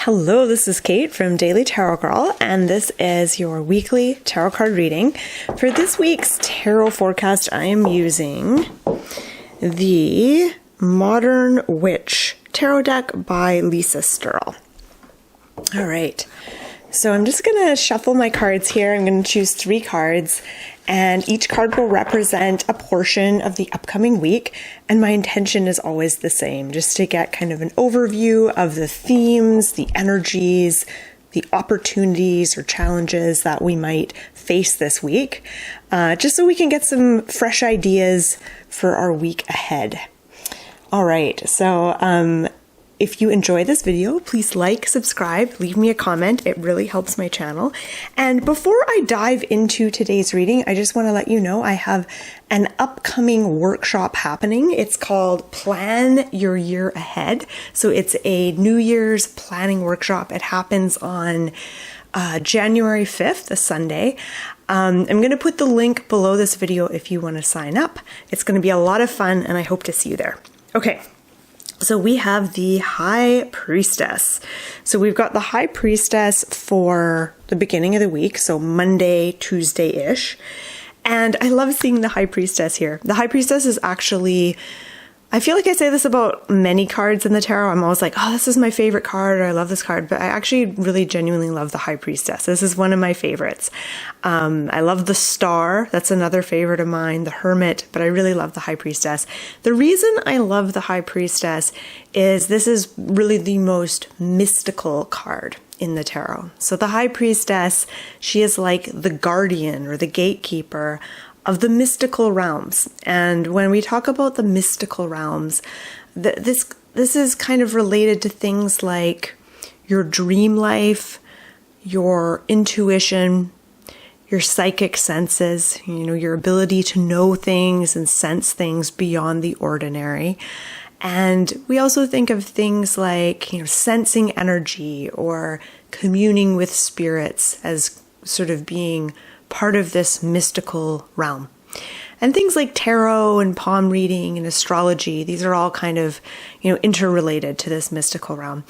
Hello, this is Kate from Daily Tarot Girl, and this is your weekly tarot card reading. For this week's tarot forecast, I am using the Modern Witch tarot deck by Lisa Sterle. All right, so I'm just going to shuffle my cards here. I'm going to choose 3 cards, and each card will represent a portion of the upcoming week. And my intention is always the same, just to get kind of an overview of the themes, the energies, the opportunities or challenges that we might face this week, just so we can get some fresh ideas for our week ahead. All right, so if you enjoy this video, please like, subscribe, leave me a comment. It really helps my channel. And before I dive into today's reading, I just want to let you know I have an upcoming workshop happening. It's called Plan Your Year Ahead. So it's a New Year's planning workshop. It happens on January 5th, a Sunday. I'm going to put the link below this video if you want to sign up. It's going to be a lot of fun, and I hope to see you there. Okay. So we have the High Priestess. So we've got the High Priestess for the beginning of the week, so Monday, Tuesday-ish. And I love seeing the High Priestess here. The High Priestess is actually, I feel like I say this about many cards in the tarot. I'm always like, oh, this is my favorite card, or I love this card. But I actually really genuinely love the High Priestess. This is one of my favorites. I love the Star. That's another favorite of mine, the Hermit, but I really love the High Priestess. The reason I love the High Priestess is this is really the most mystical card in the tarot. So the High Priestess, she is like the guardian or the gatekeeper of the mystical realms. And when we talk about the mystical realms, this is kind of related to things like your dream life, your intuition, your psychic senses, your ability to know things and sense things beyond the ordinary. And we also think of things like, sensing energy or communing with spirits as sort of being part of this mystical realm. And things like tarot and palm reading and astrology, these are all kind of, interrelated to this mystical realm.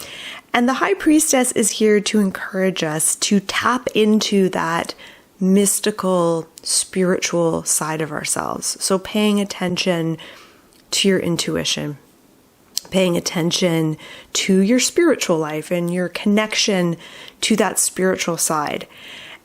And the High Priestess is here to encourage us to tap into that mystical, spiritual side of ourselves. So paying attention to your intuition, paying attention to your spiritual life and your connection to that spiritual side.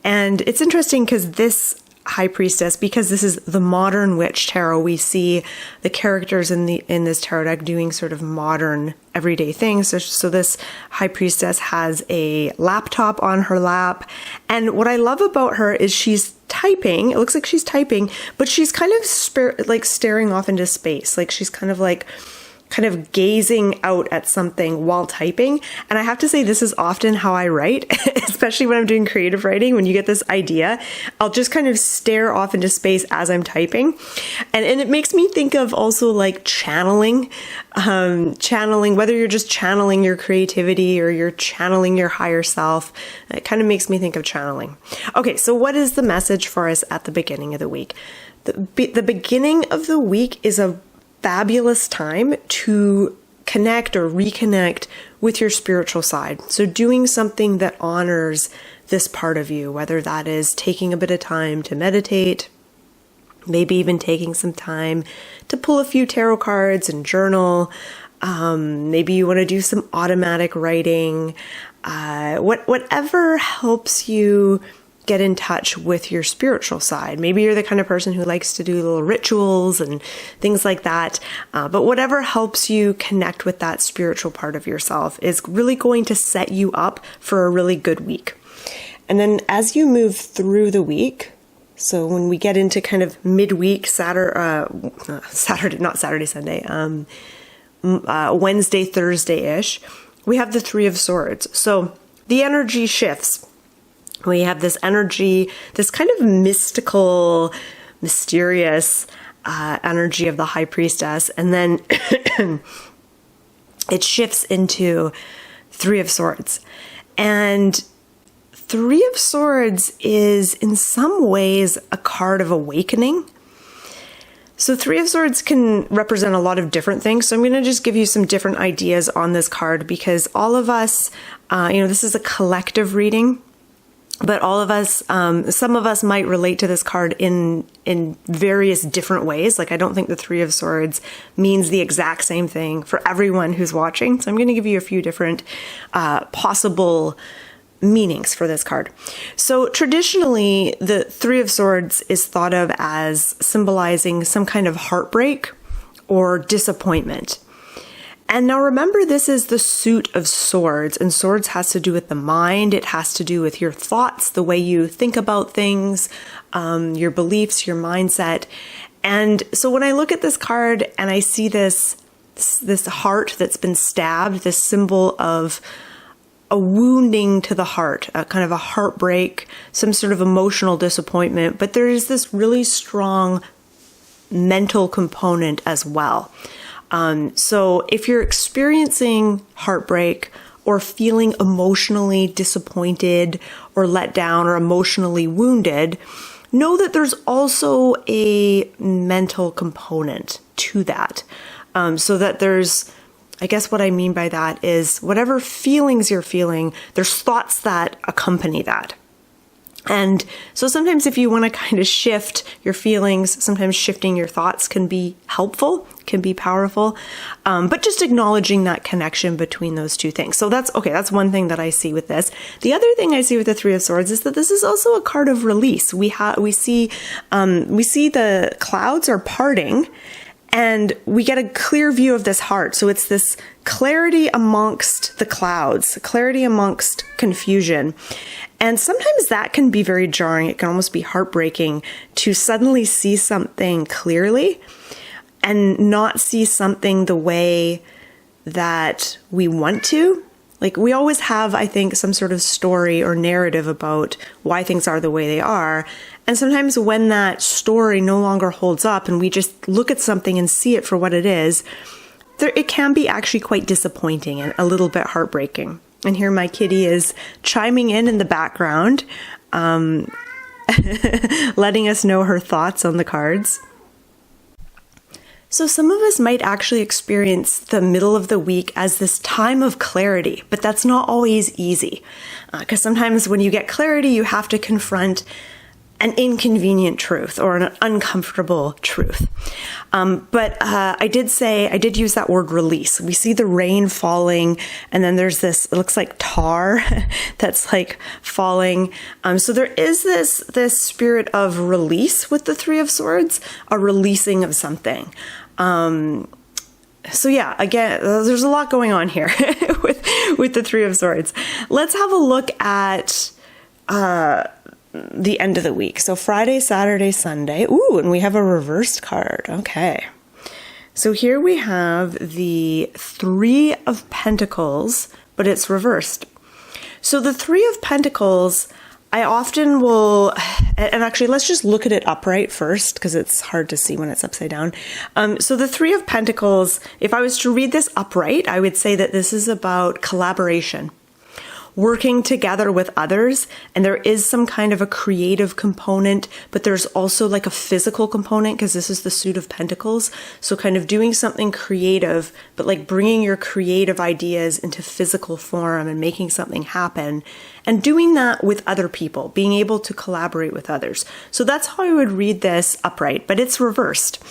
And it's interesting because this High Priestess, because this is the Modern Witch tarot, we see the characters in this tarot deck doing sort of modern everyday things. So this High Priestess has a laptop on her lap. And what I love about her is she's typing. It looks like she's typing, but she's kind of staring off into space. Like she's kind of gazing out at something while typing. And I have to say, this is often how I write, especially when I'm doing creative writing. When you get this idea, I'll just kind of stare off into space as I'm typing. And it makes me think of also like channeling, whether you're just channeling your creativity or you're channeling your higher self. It kind of makes me think of channeling. Okay, so what is the message for us at the beginning of the week? The beginning of the week is a fabulous time to connect or reconnect with your spiritual side. So doing something that honors this part of you, whether that is taking a bit of time to meditate, maybe even taking some time to pull a few tarot cards and journal. Maybe you want to do some automatic writing, whatever helps you get in touch with your spiritual side. Maybe you're the kind of person who likes to do little rituals and things like that. But whatever helps you connect with that spiritual part of yourself is really going to set you up for a really good week. And then as you move through the week, so when we get into kind of midweek, Wednesday, Thursday-ish, we have the Three of Swords. So the energy shifts. We have this energy, this kind of mystical, mysterious energy of the High Priestess. And then it shifts into Three of Swords. And Three of Swords is in some ways a card of awakening. So Three of Swords can represent a lot of different things. So I'm going to just give you some different ideas on this card because all of us, this is a collective reading, but all of us, some of us might relate to this card in various different ways. Like I don't think the Three of Swords means the exact same thing for everyone who's watching. So I'm going to give you a few different possible meanings for this card. So traditionally, the Three of Swords is thought of as symbolizing some kind of heartbreak or disappointment. And now remember, this is the suit of swords, and swords has to do with the mind. It has to do with your thoughts, the way you think about things, your beliefs, your mindset. And so when I look at this card and I see this heart that's been stabbed, this symbol of a wounding to the heart, a kind of a heartbreak, some sort of emotional disappointment, but there is this really strong mental component as well. So if you're experiencing heartbreak or feeling emotionally disappointed or let down or emotionally wounded, know that there's also a mental component to that. So that there's, I guess what I mean by that is whatever feelings you're feeling, there's thoughts that accompany that. And so sometimes if you want to kind of shift your feelings, sometimes shifting your thoughts can be helpful, can be powerful, but just acknowledging that connection between those two things. So that's one thing that I see with this. The other thing I see with the Three of Swords is that this is also a card of release. We see the clouds are parting, and we get a clear view of this heart. So it's this clarity amongst the clouds, clarity amongst confusion. And sometimes that can be very jarring. It can almost be heartbreaking to suddenly see something clearly and not see something the way that we want to. Like we always have, I think, some sort of story or narrative about why things are the way they are. And sometimes when that story no longer holds up and we just look at something and see it for what it is, it can be actually quite disappointing and a little bit heartbreaking. And here my kitty is chiming in the background, letting us know her thoughts on the cards. So some of us might actually experience the middle of the week as this time of clarity, but that's not always easy. Because sometimes when you get clarity, you have to confront an inconvenient truth or an uncomfortable truth. But I did use that word release. We see the rain falling, and then there's this, it looks like tar that's like falling. So there is this spirit of release with the Three of Swords, a releasing of something. So yeah, again, there's a lot going on here with the Three of Swords. Let's have a look at the end of the week. So Friday, Saturday, Sunday. Ooh, and we have a reversed card. Okay. So here we have the Three of Pentacles, but it's reversed. So the Three of Pentacles, I often will, and actually let's just look at it upright first because it's hard to see when it's upside down. So the Three of Pentacles, if I was to read this upright, I would say that this is about collaboration, working together with others, and there is some kind of a creative component, but there's also like a physical component because this is the suit of Pentacles. So kind of doing something creative, but like bringing your creative ideas into physical form and making something happen, and doing that with other people, being able to collaborate with others. So that's how I would read this upright, but it's reversed.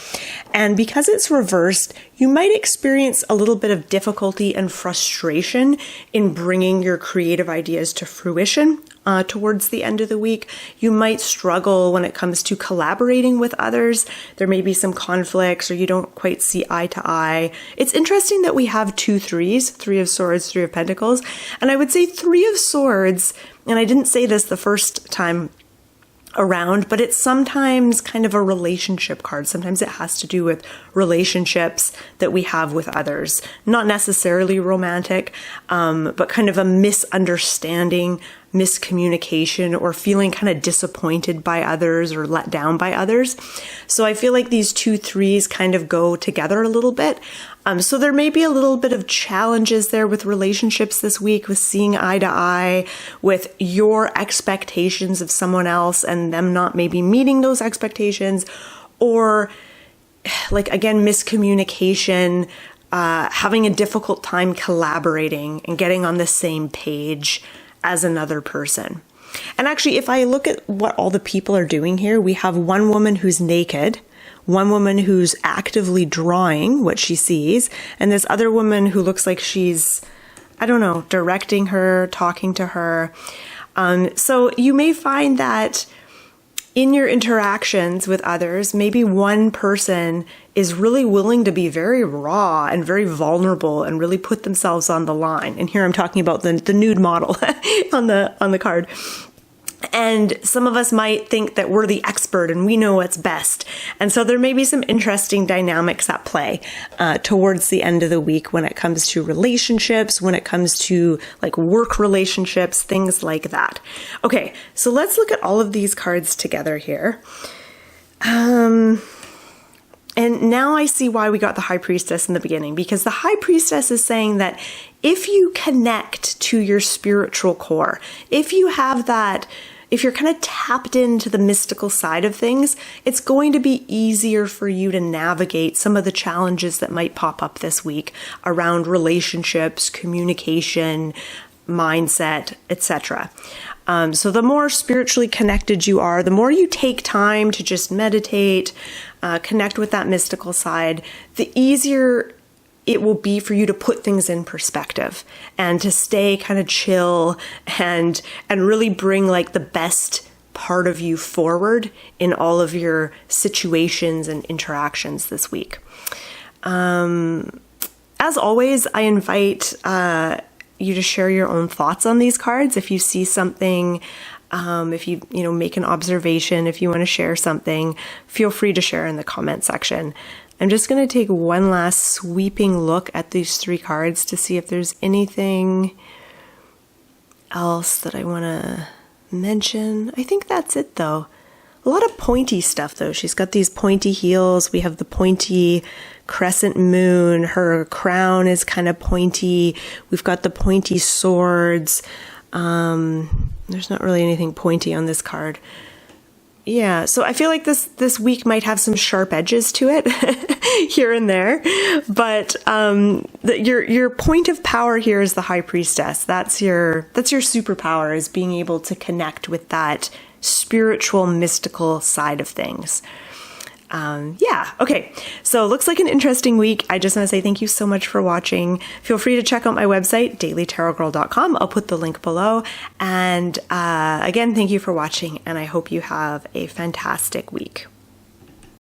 And because it's reversed, you might experience a little bit of difficulty and frustration in bringing your creative ideas to fruition towards the end of the week. You might struggle when it comes to collaborating with others. There may be some conflicts or you don't quite see eye to eye. It's interesting that we have two threes, Three of Swords, Three of Pentacles. And I would say Three of Swords, and I didn't say this the first time around, but it's sometimes kind of a relationship card. Sometimes it has to do with relationships that we have with others, not necessarily romantic, but kind of a misunderstanding, miscommunication, or feeling kind of disappointed by others or let down by others. So I feel like these two threes kind of go together a little bit. So there may be a little bit of challenges there with relationships this week, with seeing eye to eye, with your expectations of someone else and them not maybe meeting those expectations, or like, again, miscommunication, having a difficult time collaborating and getting on the same page as another person. And actually, if I look at what all the people are doing here, we have one woman who's naked, one woman who's actively drawing what she sees, and this other woman who looks like she's, I don't know, directing her, talking to her. So you may find that in your interactions with others, maybe one person is really willing to be very raw and very vulnerable and really put themselves on the line. And here I'm talking about the nude model on the card. And some of us might think that we're the expert and we know what's best. And so there may be some interesting dynamics at play towards the end of the week when it comes to relationships, when it comes to like work relationships, things like that. Okay, so let's look at all of these cards together here. And now I see why we got the High Priestess in the beginning, because the High Priestess is saying that if you connect to your spiritual core, if you have that, if you're kind of tapped into the mystical side of things, it's going to be easier for you to navigate some of the challenges that might pop up this week around relationships, communication, mindset, etc. So the more spiritually connected you are, the more you take time to just meditate, connect with that mystical side, the easier it will be for you to put things in perspective and to stay kind of chill and really bring like the best part of you forward in all of your situations and interactions this week. As always, I invite you to share your own thoughts on these cards. If you see something, if you make an observation, if you want to share something, feel free to share in the comment section. I'm just going to take one last sweeping look at these three cards to see if there's anything else that I want to mention. I think that's it though. A lot of pointy stuff though. She's got these pointy heels. We have the pointy crescent moon. Her crown is kind of pointy. We've got the pointy swords. There's not really anything pointy on this card. Yeah, so I feel like this week might have some sharp edges to it here and there, but your point of power here is the High Priestess. That's your superpower, is being able to connect with that spiritual, mystical side of things. Okay. So looks like an interesting week. I just want to say thank you so much for watching. Feel free to check out my website, dailytarotgirl.com. I'll put the link below. And again, thank you for watching, and I hope you have a fantastic week.